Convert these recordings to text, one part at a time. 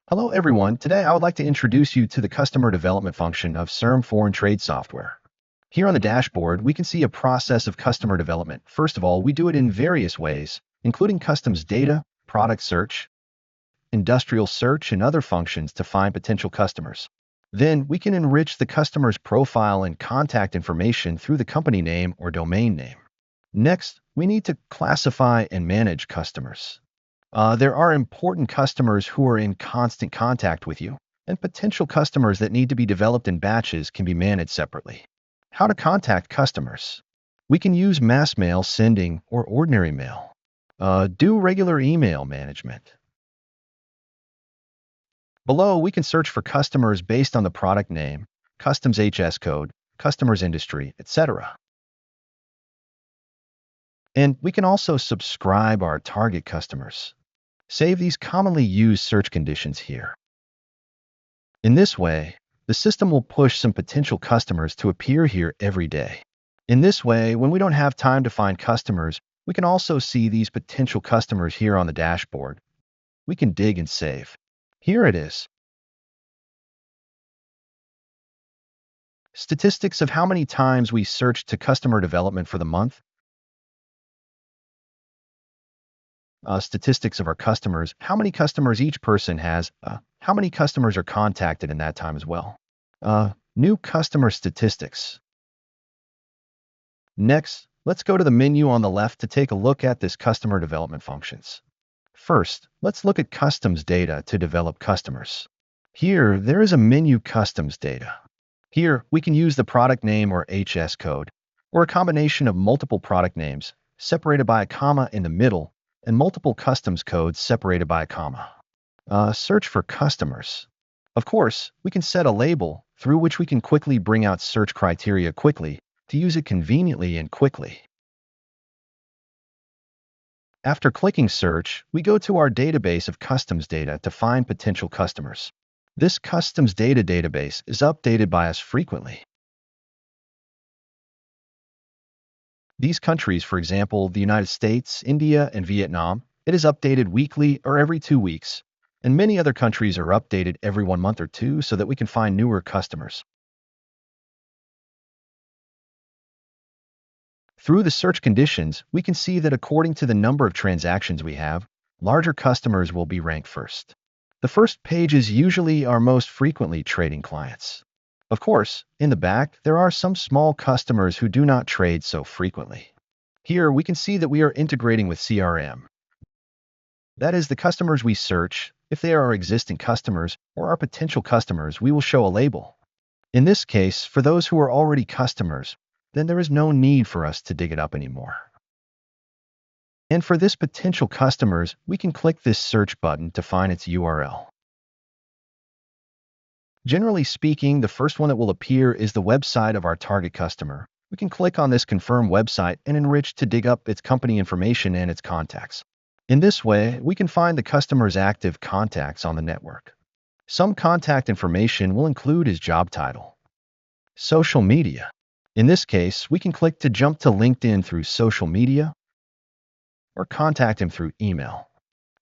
Hello everyone, today I would like to introduce you to the customer development function of CERM Foreign Trade Software. Here on the dashboard, we can see a process of customer development. First of all, we do it in various ways, including customs data, product search, industrial search, and other functions to find potential customers. Then we can enrich the customer's profile and contact information through the company name or domain name. Next, we need to classify and manage customers. There are important customers who are in constant contact with you, and potential customers that need to be developed in batches can be managed separately. How to contact customers? We can use mass mail sending or ordinary mail. Do regular email management. Below, we can search for customers based on the product name, customs HS code, customer's industry, etc. And we can also subscribe our target customers. Save these commonly used search conditions here. In this way, the system will push some potential customers to appear here every day. In this way, when we don't have time to find customers, we can also see these potential customers here on the dashboard. We can dig and save. Here it is. Statistics of how many times we searched to customer development for the month. Statistics of our customers, how many customers each person has, how many customers are contacted in that time as well. New customer statistics. Next, let's go to the menu on the left to take a look at this customer development functions. First, let's look at customs data to develop customers. Here, there is a menu customs data. Here, we can use the product name or HS code, or a combination of multiple product names, separated by a comma in the middle, and multiple customs codes separated by a comma. Search for customers. Of course, we can set a label through which we can quickly bring out search criteria quickly to use it conveniently and quickly. After clicking search, we go to our database of customs data to find potential customers. This customs data database is updated by us frequently. These countries, for example, the United States, India, and Vietnam, it is updated weekly or every 2 weeks, and many other countries are updated every 1 month or 2 so that we can find newer customers. Through the search conditions, we can see that according to the number of transactions we have, larger customers will be ranked first. The first pages usually are most frequently trading clients. Of course, in the back, there are some small customers who do not trade so frequently. Here, we can see that we are integrating with CRM. That is, the customers we search, if they are our existing customers or our potential customers, we will show a label. In this case, for those who are already customers, then there is no need for us to dig it up anymore. And for this potential customers, we can click this search button to find its URL. Generally speaking, the first one that will appear is the website of our target customer. We can click on this confirm website and enrich to dig up its company information and its contacts. In this way, we can find the customer's active contacts on the network. Some contact information will include his job title. Social media. In this case, we can click to jump to LinkedIn through social media or contact him through email.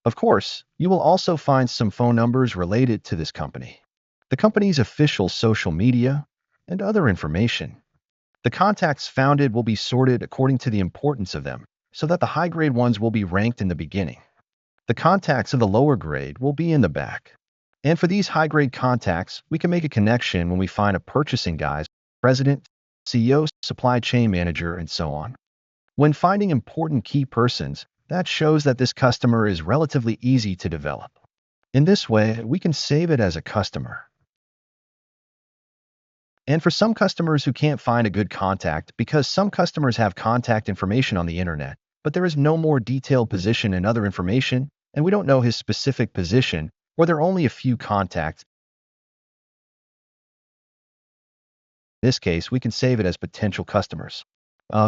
Of course, you will also find some phone numbers related to this company, the company's official social media, and other information. The contacts founded will be sorted according to the importance of them, so that the high-grade ones will be ranked in the beginning. The contacts of the lower grade will be in the back. And for these high-grade contacts, we can make a connection when we find a purchasing guy, president, CEO, supply chain manager, and so on. When finding important key persons, that shows that this customer is relatively easy to develop. In this way, we can save it as a customer. And for some customers who can't find a good contact, because some customers have contact information on the internet, but there is no more detailed position and other information, and we don't know his specific position, or there are only a few contacts. In this case, we can save it as potential customers.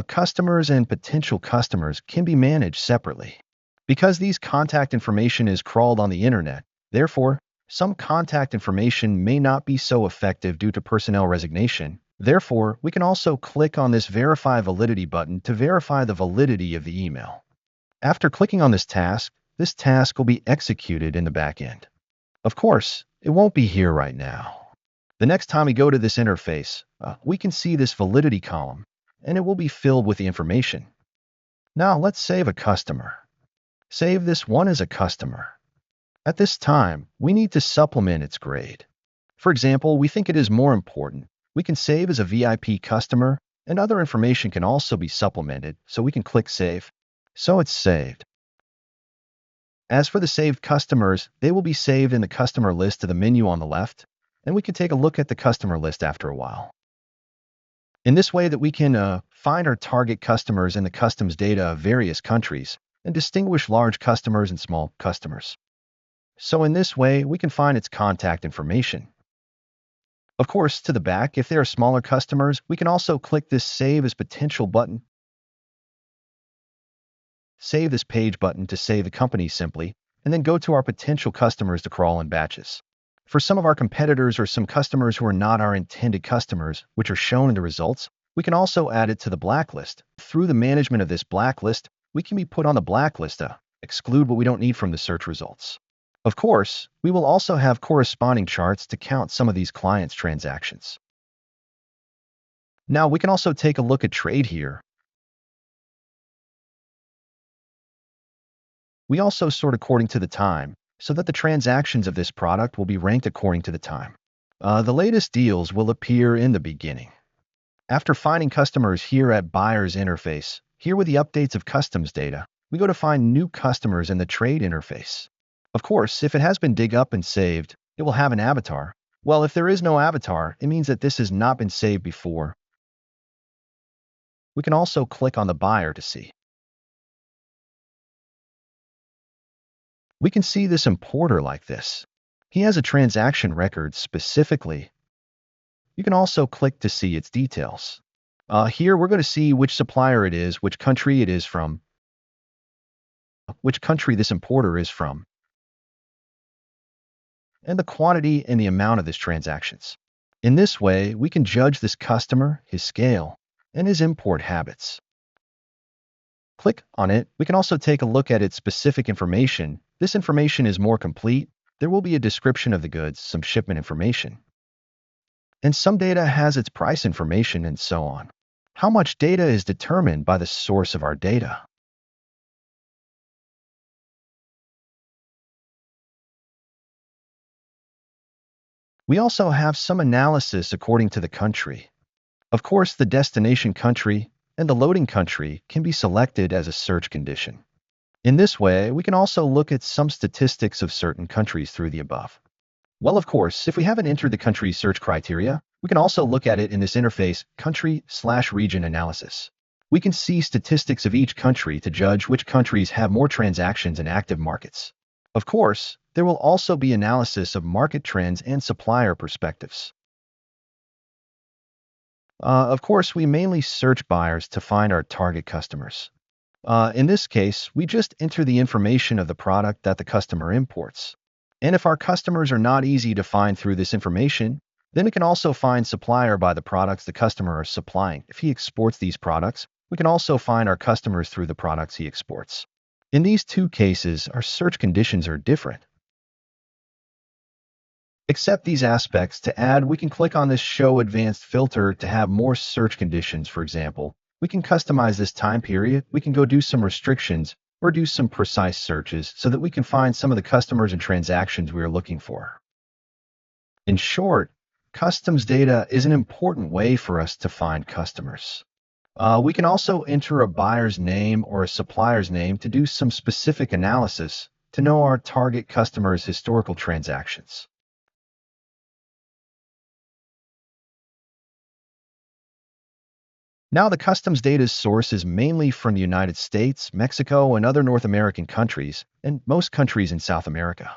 Customers and potential customers can be managed separately. Because these contact information is crawled on the internet, therefore, some contact information may not be so effective due to personnel resignation. Therefore, we can also click on this Verify Validity button to verify the validity of the email. After clicking on this task will be executed in the back end. Of course, it won't be here right now. The next time we go to this interface, we can see this validity column, and it will be filled with the information. Now let's save a customer. Save this one as a customer. At this time, we need to supplement its grade. For example, we think it is more important. We can save as a VIP customer, and other information can also be supplemented, so we can click Save. So it's saved. As for the saved customers, they will be saved in the customer list to the menu on the left, and we can take a look at the customer list after a while. In this way that we can find our target customers in the customs data of various countries and distinguish large customers and small customers. So in this way, we can find its contact information. Of course, to the back, if there are smaller customers, we can also click this Save as Potential button. Save this page button to save the company simply, and then go to our potential customers to crawl in batches. For some of our competitors or some customers who are not our intended customers, which are shown in the results, we can also add it to the blacklist. Through the management of this blacklist, we can be put on the blacklist to exclude what we don't need from the search results. Of course, we will also have corresponding charts to count some of these clients' transactions. Now we can also take a look at trade here. We also sort according to the time, so that the transactions of this product will be ranked according to the time. The latest deals will appear in the beginning. After finding customers here at Buyer's Interface, here with the updates of customs data, we go to find new customers in the trade interface. Of course, if it has been dig up and saved, it will have an avatar. Well, if there is no avatar, it means that this has not been saved before. We can also click on the buyer to see. We can see this importer like this. He has a transaction record specifically. You can also click to see its details. Here we're going to see which supplier it is, which country it is from, which country this importer is from, and the quantity and the amount of his transactions. In this way, we can judge this customer, his scale, and his import habits. Click on it. We can also take a look at its specific information. This information is more complete. There will be a description of the goods, some shipment information. And some data has its price information and so on. How much data is determined by the source of our data. We also have some analysis according to the country. Of course, the destination country and the loading country can be selected as a search condition. In this way, we can also look at some statistics of certain countries through the above. Well, of course, if we haven't entered the country's search criteria, we can also look at it in this interface, country/region analysis. We can see statistics of each country to judge which countries have more transactions in active markets. Of course, there will also be analysis of market trends and supplier perspectives. Of course, we mainly search buyers to find our target customers. In this case, we just enter the information of the product that the customer imports. And if our customers are not easy to find through this information, then we can also find supplier by the products the customer is supplying. If he exports these products, we can also find our customers through the products he exports. In these two cases, our search conditions are different. Except these aspects, to add, we can click on this Show Advanced Filter to have more search conditions. For example, we can customize this time period, we can go do some restrictions, or do some precise searches so that we can find some of the customers and transactions we are looking for. In short, customs data is an important way for us to find customers. We can also enter a buyer's name or a supplier's name to do some specific analysis to know our target customer's historical transactions. Now, the customs data's source is mainly from the United States, Mexico, and other North American countries, and most countries in South America.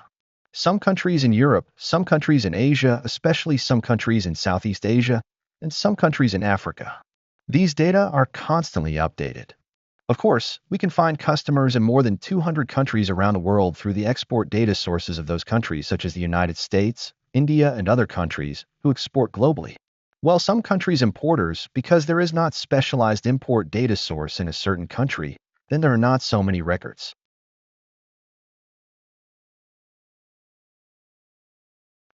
Some countries in Europe, some countries in Asia, especially some countries in Southeast Asia, and some countries in Africa. These data are constantly updated. Of course, we can find customers in more than 200 countries around the world through the export data sources of those countries, such as the United States, India, and other countries who export globally. While some countries' importers, because there is not specialized import data source in a certain country, then there are not so many records.